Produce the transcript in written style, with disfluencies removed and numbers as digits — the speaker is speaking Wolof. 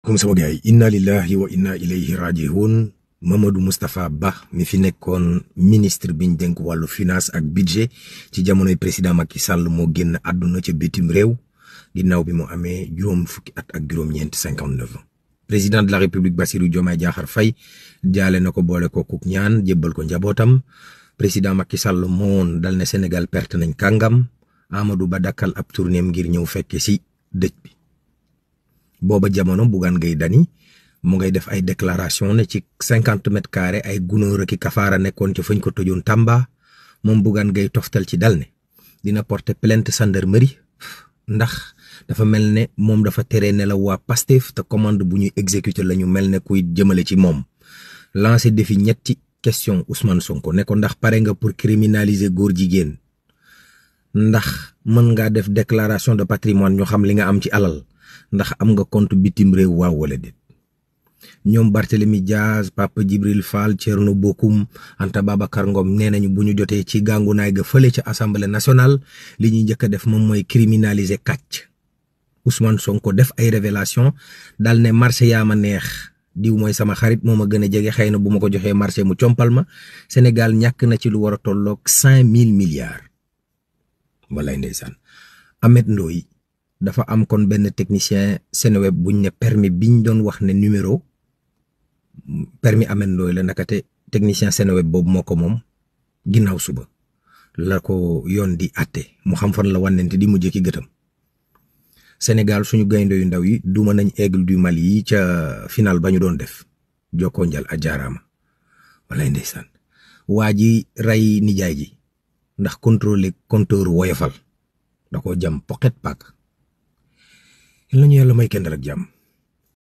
comme sama gars yi inna lillahi wa inna ilayhi raji'un. Mamadou Moustapha Ba mi fi nekkoon ministre biñ dénk wàllu finance ak budget ci jamonoy président Macky Sall moo génn àdduna ca bitim réew ginnaaw bi mu amee juróom fukki at ak juróom-ñeent 59 ans. Président de la République Bassirou Diomaye Diakhar Faye jaale na ko boole ko kuk ñaan jébbal ko njabootam. Président Macky Sall moon dal ne Sénégal perte nañ kàngam. Amadou Ba dakkal ab tournéem ngir ñëw fekke si dëj bi. booba jamono Bougane Gueye Dany mu ngay def ay déclaration ne ci 50 mètres carrés ay gunóor ak kafaara nekkoon ci fañ ko tëjoon Tamba moom Bougane Gueye toftal ci dal ne dina porter plainte gendarmerie ndax dafa mel ne moom dafa tere ne la waa Pastef te commande bu ñuy exécuter la ñu mel ne kuy jëmale ci moom. lancé défi ñetti question Ousmane Sonko ne ko ndax pare nga pour criminaliser góor jigéen, ndax mën ngaa def déclaration de patrimoine ñu xam li nga am ci alal, ndax am nga compte bitim réew waaw wala déet. ñoom Barthélemy Diaz, Papa Djibril Fall, Thierno Bocoum, Anta Babacar Ngom nee nañu bu ñu jotee ci gàngunaay ga fële ca assemblée nationale li ñuy njëkk a def moom mooy criminaliser kàcc. Ousmane Sonko def ay révélation dal ne marché yaa ma neex, diw mooy sama xarit moo ma gën a jege, xëy na bu ma ko joxee marché mu compal ma. Sénégal ñàkk na ci lu war a tolloog 5000 milliards. walay ndeysaan. Ahmed Ndoye dafa am kon benn technicien Seneweb buñ ne permis biñ doon wax ne numéro permis Ahmed Ndoye la, nakate technicien Seneweb boobu moo ko moom. ginnaaw suba la ko yoon di atte mu xam fan la wànnente di mujjee ki gëtam. Sénégal suñu gaynde yu ndaw yi duma nañ Aigle du Mali yi ca final ba ñu doon def. jokkoo njal a jaaraama. walay ndeysaan. waa ji rey nijaay ji ndax contrôler compteur woyofal da ko jam poqet paak. yal nañu yàlla may kendal ak jàmm.